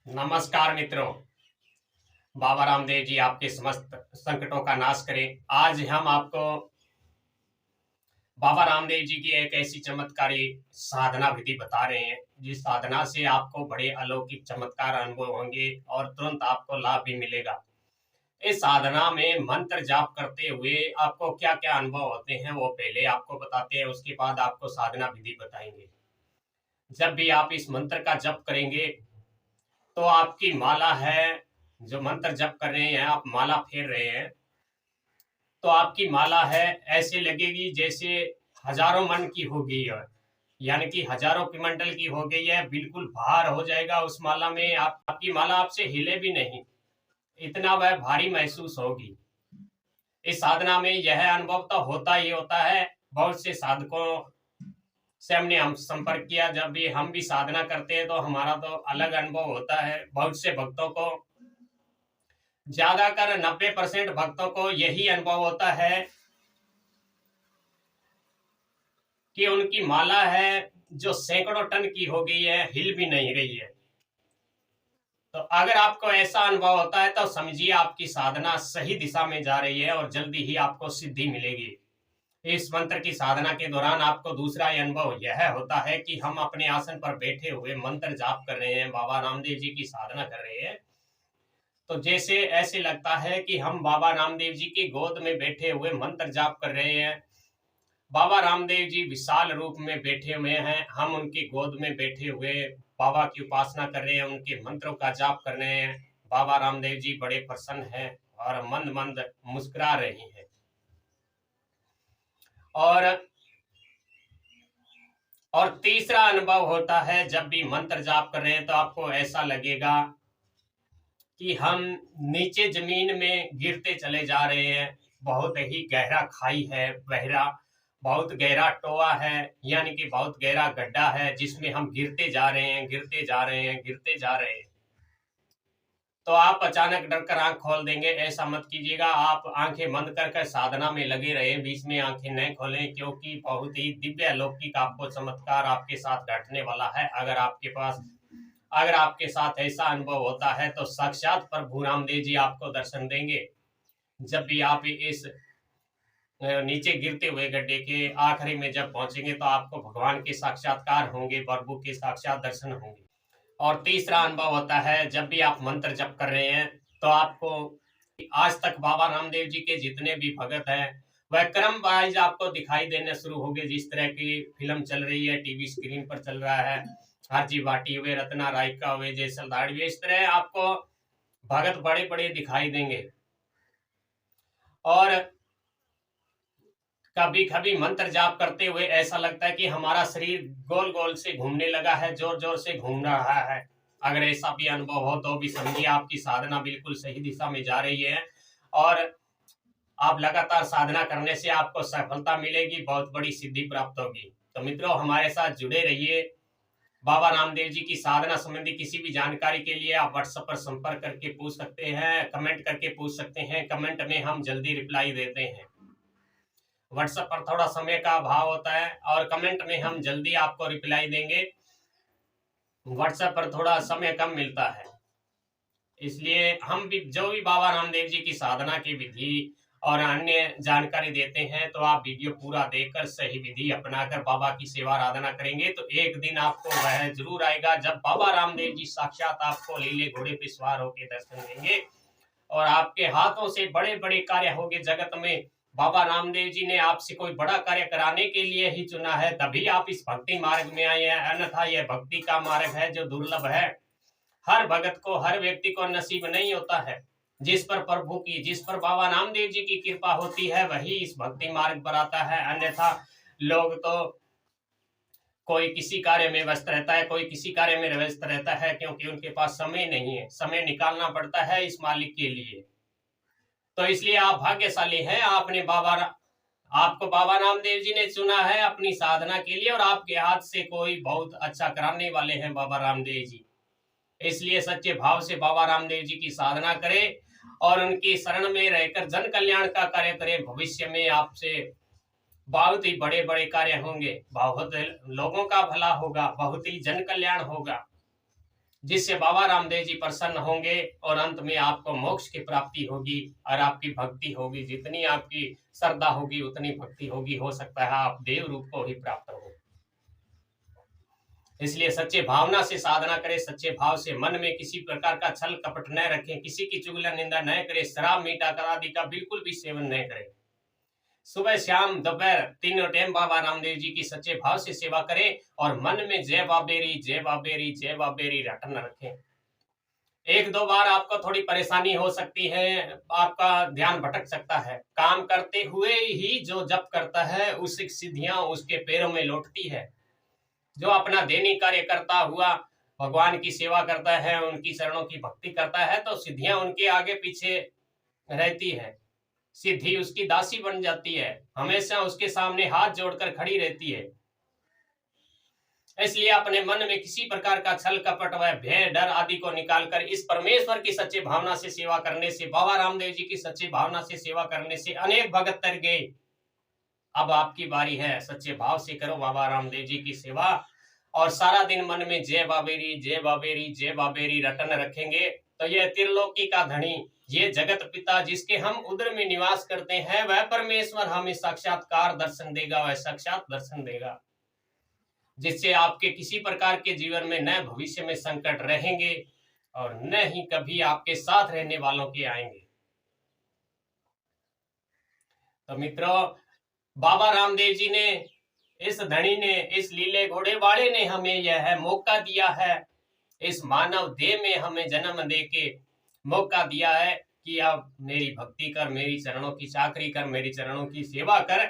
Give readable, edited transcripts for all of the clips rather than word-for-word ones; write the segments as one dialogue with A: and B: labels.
A: नमस्कार मित्रों। बाबा रामदेव जी आपके समस्त संकटों का नाश करें। आज हम आपको बाबा रामदेव जी की एक ऐसी चमत्कारी साधना विधि बता रहे हैं जिस साधना से आपको बड़े अलौकिक चमत्कार अनुभव होंगे और तुरंत आपको लाभ भी मिलेगा। इस साधना में मंत्र जाप करते हुए आपको क्या क्या अनुभव होते हैं वो पहले आपको बताते हैं, उसके बाद आपको साधना विधि बताएंगे। जब भी आप इस मंत्र का जप करेंगे तो आपकी माला है, जो मंत्र जप कर रहे हैं, आप माला फेर रहे हैं, तो आपकी माला है ऐसे लगेगी जैसे हजारों मन की हो गई है, यानी कि हजारों पिमंडल की हो गई है। बिल्कुल भार हो जाएगा उस माला में, आपकी माला आपसे हिले भी नहीं, इतना वह भारी महसूस होगी। इस साधना में यह अनुभव तो होता ही होता है। बहुत से साधकों से हमने हम संपर्क किया, जब भी हम भी साधना करते हैं तो हमारा तो अलग अनुभव होता है। बहुत से भक्तों को, ज्यादातर 90% भक्तों को यही अनुभव होता है कि उनकी माला है जो सैकड़ों टन की हो गई है, हिल भी नहीं रही है। तो अगर आपको ऐसा अनुभव होता है तो समझिए आपकी साधना सही दिशा में जा रही है और जल्दी ही आपको सिद्धि मिलेगी। इस मंत्र की साधना के दौरान आपको दूसरा अनुभव यह होता है कि हम अपने आसन पर बैठे हुए मंत्र जाप कर रहे हैं, बाबा रामदेव जी की साधना कर रहे हैं, तो जैसे ऐसे लगता है कि हम बाबा रामदेव जी की गोद में बैठे हुए मंत्र जाप कर रहे हैं। बाबा रामदेव जी विशाल रूप में बैठे हुए हैं, हम उनकी गोद में बैठे हुए बाबा की उपासना कर रहे हैं, उनके मंत्रों का जाप कर रहे हैं। बाबा रामदेव जी बड़े प्रसन्न हैं और मंद मंद मुस्कुरा रहे हैं। और तीसरा अनुभव होता है, जब भी मंत्र जाप कर रहे हैं तो आपको ऐसा लगेगा कि हम नीचे जमीन में गिरते चले जा रहे हैं। बहुत ही गहरा खाई है, गहरा, बहुत गहरा टोआ है, यानी कि बहुत गहरा गड्ढा है जिसमें हम गिरते जा रहे हैं, गिरते जा रहे हैं, गिरते जा रहे हैं। तो आप अचानक डर कर आंख खोल देंगे, ऐसा मत कीजिएगा। आप आंखें बंद कर कर साधना में लगे रहे, बीच में आंखें नहीं खोलें, क्योंकि बहुत ही दिव्य अलौकिक आपको चमत्कार आपके साथ घटने वाला है। अगर आपके साथ ऐसा अनुभव होता है तो साक्षात प्रभु रामदेव जी आपको दर्शन देंगे। जब भी आप इस नीचे गिरते हुए गड्ढे के आखिरी में जब पहुंचेंगे तो आपको भगवान के साक्षात्कार होंगे, प्रभु के साक्षात दर्शन होंगे। और तीसरा अनुभव होता है, जब भी आप मंत्र जप कर रहे हैं तो आपको, आज तक बाबा रामदेव जी के जितने भी भगत हैं वह क्रम वाइज आपको दिखाई देने शुरू हो गए। जिस तरह की फिल्म चल रही है, टीवी स्क्रीन पर चल रहा है, हरजी भाटी हुए, रत्ना रायका हुए, जयसल दाड़ी हुए, इस तरह आपको भगत बड़े बड़े दिखाई देंगे। और कभी कभी मंत्र जाप करते हुए ऐसा लगता है कि हमारा शरीर गोल गोल से घूमने लगा है, जोर जोर से घूम रहा है। अगर ऐसा भी अनुभव हो तो भी समझिए आपकी साधना बिल्कुल सही दिशा में जा रही है और आप लगातार साधना करने से आपको सफलता मिलेगी, बहुत बड़ी सिद्धि प्राप्त होगी। तो मित्रों, हमारे साथ जुड़े रहिए। बाबा रामदेव जी की साधना संबंधी किसी भी जानकारी के लिए आप व्हाट्सएप पर संपर्क करके पूछ सकते हैं, कमेंट करके पूछ सकते हैं। कमेंट में हम जल्दी रिप्लाई देते हैं। व्हाट्सएप पर थोड़ा समय का अभाव होता है और कमेंट में हम जल्दी आपको रिप्लाई देंगे। व्हाट्सएप पर थोड़ा समय कम मिलता है, इसलिए हम भी जो भी बाबा रामदेव जी की साधना की विधि और अन्य जानकारी देते हैं तो आप वीडियो पूरा देखकर सही विधि अपनाकर बाबा की सेवा आराधना करेंगे तो एक दिन आपको वह जरूर आएगा जब बाबा रामदेव जी साक्षात आपको लीले घोड़े पे सवार होकर दर्शन देंगे और आपके हाथों से बड़े बड़े कार्य होंगे जगत में। बाबा रामदेव जी ने आपसे कोई बड़ा कार्य कराने के लिए ही चुना है, तभी आप इस भक्ति मार्ग में आए हैं, अन्यथा यह भक्ति का मार्ग है जो दुर्लभ है। हर भगत को, हर व्यक्ति को नसीब नहीं होता है। जिस पर प्रभु की, जिस पर बाबा रामदेव जी की कृपा होती है वही इस भक्ति मार्ग पर आता है, अन्यथा लोग तो कोई किसी कार्य में व्यस्त रहता है, कोई किसी कार्य में व्यस्त रहता है, क्योंकि उनके पास समय नहीं है, समय निकालना पड़ता है इस मालिक के लिए। तो इसलिए आप भाग्यशाली हैं, आपको बाबा रामदेव जी ने चुना है अपनी साधना के लिए और आपके हाथ से कोई बहुत अच्छा कराने वाले हैं बाबा रामदेव जी। इसलिए सच्चे भाव से बाबा रामदेव जी की साधना करें और उनकी शरण में रहकर जन कल्याण का कार्य करें। भविष्य में आपसे बहुत ही बड़े बड़े कार्य होंगे, बहुत लोगों का भला होगा, बहुत ही जन कल्याण होगा। जिससे बाबा रामदेव जी प्रसन्न होंगे और अंत में आपको मोक्ष की प्राप्ति होगी और आपकी भक्ति होगी। जितनी आपकी श्रद्धा होगी उतनी भक्ति होगी, हो सकता है आप देव रूप को ही प्राप्त हो। इसलिए सच्चे भावना से साधना करें, सच्चे भाव से मन में किसी प्रकार का छल कपट न रखें, किसी की चुगली निंदा न करें, शराब मीठा आदि का बिल्कुल भी सेवन न करें। सुबह शाम दोपहर तीनों टाइम बाबा रामदेव जी की सच्चे भाव से सेवा करें और मन में जय बाबेरी जय बाबेरी जय बाबेरी रटन रखें। एक दो बार आपको थोड़ी परेशानी हो सकती है, आपका ध्यान भटक सकता है। काम करते हुए ही जो जप करता है उसकी सिद्धियां उसके पैरों में लौटती है। जो अपना दैनिक कार्य करता हुआ भगवान की सेवा करता है, उनकी चरणों की भक्ति करता है, तो सिद्धियां उनके आगे पीछे रहती है। सिद्धि उसकी दासी बन जाती है, हमेशा उसके सामने हाथ जोड़कर खड़ी रहती है। इसलिए अपने मन में किसी प्रकार का छल कपट व भय डर आदि को निकालकर इस परमेश्वर की सच्चे भावना से सेवा करने से, बाबा रामदेव जी की सच्ची भावना से सेवा करने से अनेक भगत तर गए। अब आपकी बारी है, सच्चे भाव से करो बाबा रामदेव जी की सेवा और सारा दिन मन में जय बाबेरी जय बाबेरी जय बाबेरी रटन रखेंगे तो यह त्रिलोकी का धनी, ये जगत पिता जिसके हम उदर में निवास करते हैं, वह परमेश्वर हमें साक्षात्कार दर्शन देगा, वह साक्षात दर्शन देगा, जिससे आपके किसी प्रकार के जीवन में न भविष्य में संकट रहेंगे और न ही कभी आपके साथ रहने वालों के आएंगे। तो मित्रों, बाबा रामदेव जी ने, इस धनी ने, इस लीले घोड़े वाले ने हमें यह मौका दिया है, इस मानव देह में हमें जन्म देके मौका दिया है कि आप मेरी भक्ति कर, मेरी चरणों की चाकरी कर, मेरी चरणों की सेवा कर,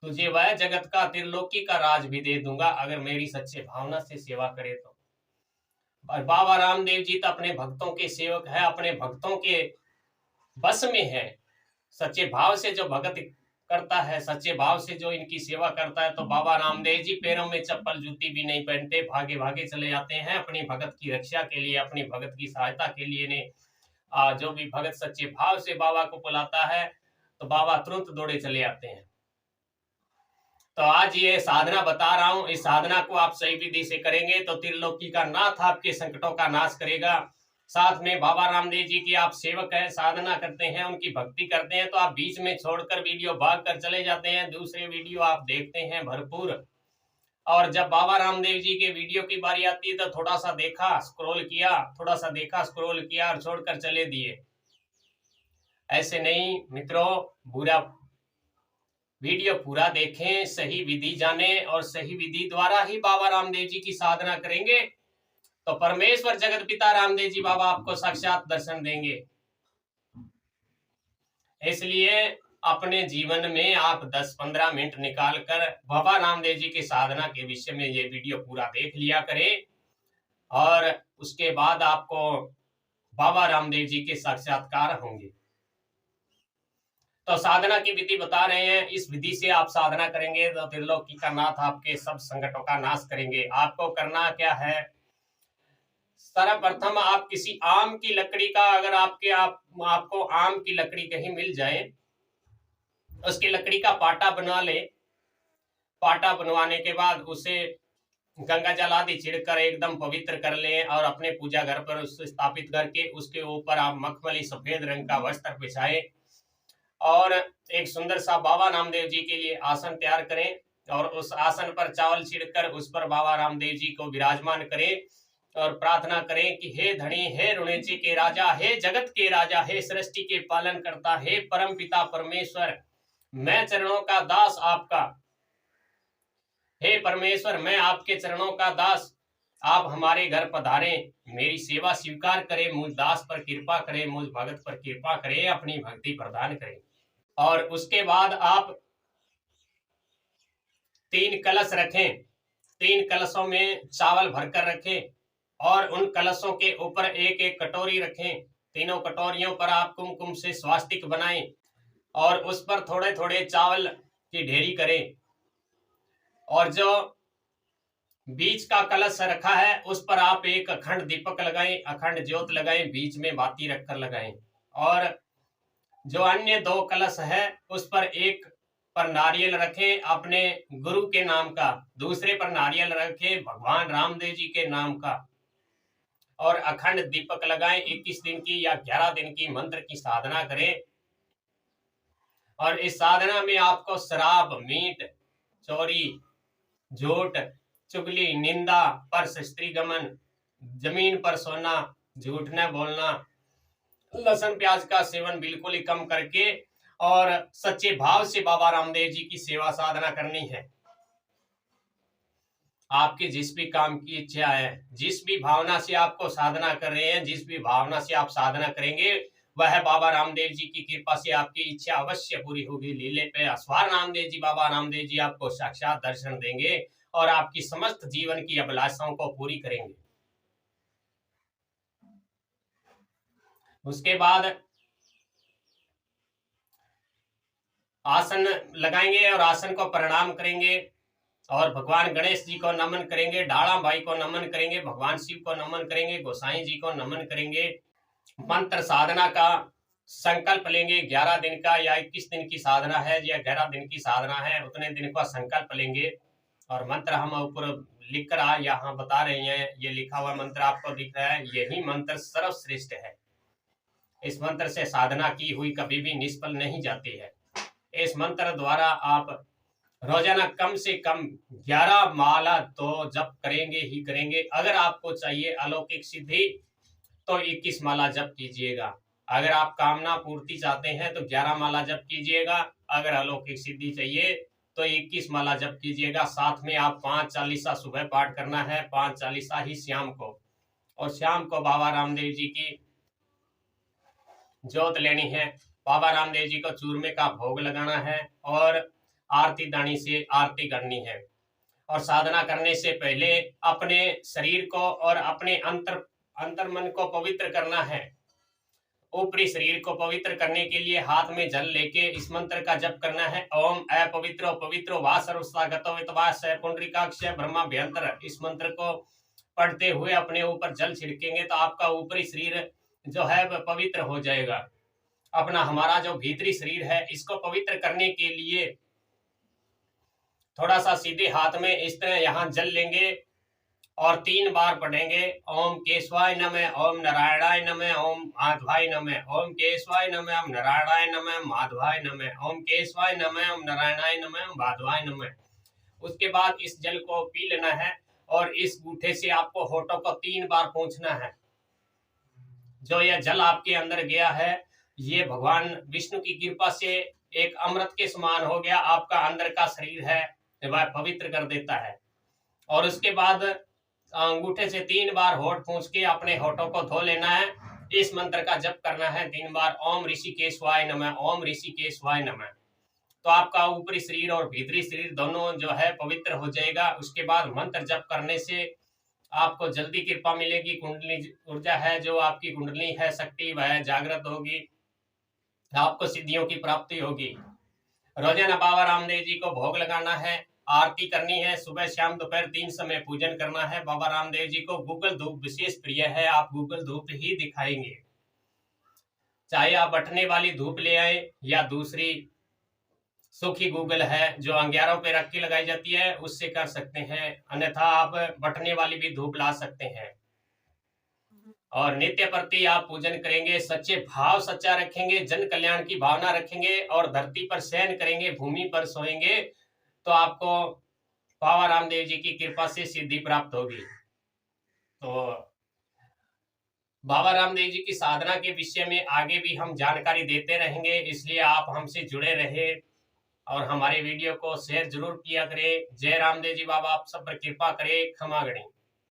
A: तुझे वह जगत का त्रिलोकी का राज भी दे दूंगा अगर मेरी सच्चे भावना से सेवा करे तो। और बाबा रामदेव जी तो अपने भक्तों के सेवक है, अपने भक्तों के बस में है। सच्चे भाव से जो भगत करता है, सच्चे भाव से जो इनकी सेवा करता है, तो बाबा रामदेव जी पैरों में चप्पल जूती भी नहीं पहनते, भागे भागे चले जाते हैं अपनी भगत की रक्षा के लिए, अपनी भगत की सहायता के लिए ने। जो भी भगत सच्चे भाव से बाबा को बुलाता है तो बाबा तुरंत दौड़े चले आते हैं। तो आज ये साधना बता रहा हूं, इस साधना को आप सही विधि से करेंगे तो त्रिलोकी का नाथ आपके संकटों का नाश करेगा। साथ में बाबा रामदेव जी की आप सेवक है, साधना करते हैं, उनकी भक्ति करते हैं, तो आप बीच में छोड़कर वीडियो भाग कर चले जाते हैं, दूसरे वीडियो आप देखते हैं भरपूर। और जब बाबा रामदेव जी के वीडियो की बारी आती है तो थोड़ा सा देखा स्क्रॉल किया, थोड़ा सा देखा स्क्रॉल किया और छोड़कर चले दिए। ऐसे नहीं मित्रों, बुरा वीडियो पूरा देखें, सही विधि जाने और सही विधि द्वारा ही बाबा रामदेव जी की साधना करेंगे तो परमेश्वर जगत पिता रामदेव जी बाबा आपको साक्षात दर्शन देंगे। इसलिए अपने जीवन में आप 10-15 मिनट निकालकर बाबा रामदेव जी की साधना के विषय में ये वीडियो पूरा देख लिया करें और उसके बाद आपको बाबा रामदेव जी के साक्षात्कार होंगे। तो साधना की विधि बता रहे हैं, इस विधि से आप साधना करेंगे तो त्रिलोकी का नाथ आपके सब संकटों का नाश करेंगे। आपको करना क्या है, सर्वप्रथम आप किसी आम की लकड़ी का, अगर आपको आम की लकड़ी कहीं मिल जाए, उसकी लकड़ी का पाटा बनवा ले। पाटा बनवाने के बाद उसे गंगा जल आदि छिड़कर एकदम पवित्र कर लें और अपने पूजा घर पर उसे स्थापित करके उसके ऊपर आप मखमली सफेद रंग का वस्त्र बिछाएं और एक सुंदर सा बाबा रामदेव जी के लिए आसन तैयार करें और उस आसन पर चावल छिड़कर उस पर बाबा रामदेव जी को विराजमान करें और प्रार्थना करें कि हे धनी, हे रुणेची के राजा, हे जगत के राजा, हे सृष्टि के पालन करता, हे परम पिता परमेश्वर, मैं चरणों का दास आपका, हे परमेश्वर मैं आपके चरणों का दास, आप हमारे घर पधारें, मेरी सेवा स्वीकार करें, मुझ दास पर कृपा करें, मुझ भगत पर कृपा करें, अपनी भक्ति प्रदान करें। और उसके बाद आप 3 कलश रखें, 3 कलशों में चावल भरकर रखें और उन कलशों के ऊपर एक एक कटोरी रखें। तीनों कटोरियों पर आप कुमकुम से स्वास्तिक बनाएं और उस पर थोड़े थोड़े चावल की ढेरी करें और जो बीच का कलश रखा है उस पर आप एक अखंड दीपक लगाएं, अखंड ज्योत लगाएं, बीच में बाती रखकर लगाएं और जो अन्य 2 कलश है उस पर एक पर नारियल रखें अपने गुरु के नाम का, दूसरे पर नारियल रखें भगवान रामदेव जी के नाम का और अखंड दीपक लगाएं। 21 दिन की या 11 दिन की मंत्र की साधना करें। और इस साधना में आपको शराब, मीट, चोरी, झूठ, चुगली, निंदा, परस, स्त्री गमन, जमीन पर सोना, झूठ न बोलना, लहसुन प्याज का सेवन बिल्कुल ही कम करके और सच्चे भाव से बाबा रामदेव जी की सेवा साधना करनी है। आपके जिस भी काम की इच्छा है, जिस भी भावना से आपको साधना कर रहे हैं, जिस भी भावना से आप साधना करेंगे, वह बाबा रामदेव जी की कृपा से आपकी इच्छा अवश्य पूरी होगी। लीले पे अस्वार रामदेव जी, बाबा रामदेव जी आपको साक्षात दर्शन देंगे और आपकी समस्त जीवन की अभिलाषाओं को पूरी करेंगे। उसके बाद आसन लगाएंगे और आसन को प्रणाम करेंगे और भगवान गणेश जी को नमन करेंगे, डाला भाई को नमन करेंगे, भगवान शिव को नमन करेंगे, गोसाई जी को नमन करेंगे। मंत्र साधना का संकल्प लेंगे। 11 दिन का या 21 दिन की साधना है या 11 दिन की साधना है, उतने दिन का संकल्प लेंगे। और मंत्र हम ऊपर लिख कर यहाँ बता रहे हैं, ये लिखा हुआ मंत्र आपको दिख रहा है, यही मंत्र सर्वश्रेष्ठ है। इस मंत्र से साधना की हुई कभी भी निष्फल नहीं जाती है। इस मंत्र द्वारा आप रोजाना कम से कम 11 माला तो जप करेंगे ही करेंगे। अगर आपको चाहिए अलौकिक सिद्धि तो 21 माला जप कीजिएगा। अगर आप कामना पूर्ति चाहते हैं तो 11 माला जप कीजिएगा। अगर अलौकिक सिद्धि चाहिए तो 21 माला जप कीजिएगा। साथ में आप 5 चालीसा सुबह पाठ करना है, 5 चालीसा ही शाम को, और शाम को बाबा रामदेव जी की जोत लेनी है। बाबा रामदेव जी को चूरमे का भोग लगाना है और आरती दानी से आरती करनी है। और साधना करने से पहले अपने शरीर को और अपने अंतर मन को पवित्र करना है। ऊपरी शरीर को पवित्र करने के लिए हाथ में जल लेके इस मंत्र का जप करना है। ओम अपवित्रो पवित्रो वा सर्वसागतो वितवा स पुंडरीकाक्ष ब्रह्माभ्यंतर। इस मंत्र को पढ़ते हुए अपने ऊपर जल छिड़केंगे तो आपका ऊपरी शरीर जो है वह पवित्र हो जाएगा। अपना हमारा जो भीतरी शरीर है, इसको पवित्र करने के लिए थोड़ा सा सीधे हाथ में इस तरह यहाँ जल लेंगे और 3 बार पढ़ेंगे। ओम केशवाय नमः, ओम नारायणाय नमः, ओम माधवाय नमः। ओम केशवाय नमः, ओम नारायणाय नमः, माधवाय नमः। ओम केशवाय नमः, ओम नारायणाय नमः, माधवाय नमः। उसके बाद इस जल को पी लेना है और इस गूठे से आपको होठों को 3 बार पोंछना है। जो यह जल आपके अंदर गया है, ये भगवान विष्णु की कृपा से एक अमृत के समान हो गया। आपका अंदर का शरीर है वह पवित्र कर देता है। और उसके बाद अंगूठे से 3 बार होठ पूंछ के अपने होठों को धो लेना है। इस मंत्र का जप करना है 3 बार, ओम ऋषिकेशवाय नमः, ओम ऋषिकेशवाय नमः। तो आपका ऊपरी शरीर और भीतरी शरीर दोनों जो है पवित्र हो जाएगा। उसके बाद मंत्र जप करने से आपको जल्दी कृपा मिलेगी। कुंडली ऊर्जा है, जो आपकी कुंडली है शक्ति, वह जागृत होगी। आपको सिद्धियों की प्राप्ति होगी। रोजाना बाबा रामदेव जी को भोग लगाना है, आरती करनी है। सुबह शाम दोपहर 3 समय पूजन करना है। बाबा रामदेव जी को गूगल धूप विशेष प्रिय है, आप गूगल धूप ही दिखाएंगे। चाहे आप बटने वाली धूप ले आए या दूसरी सूखी गूगल है जो अंगारों पे रख के लगाई जाती है, उससे कर सकते हैं। अन्यथा आप बटने वाली भी धूप ला सकते हैं। और नित्य प्रति आप पूजन करेंगे, सच्चे भाव सच्चा रखेंगे, जन कल्याण की भावना रखेंगे और धरती पर शयन करेंगे, भूमि पर सोएंगे, तो आपको बाबा रामदेव जी की कृपा से सिद्धि प्राप्त होगी। तो बाबा रामदेव जी की साधना के विषय में आगे भी हम जानकारी देते रहेंगे, इसलिए आप हमसे जुड़े रहे और हमारे वीडियो को शेयर जरूर किया करें। जय रामदेव जी, बाबा आप सब पर कृपा करें, क्षमा करें।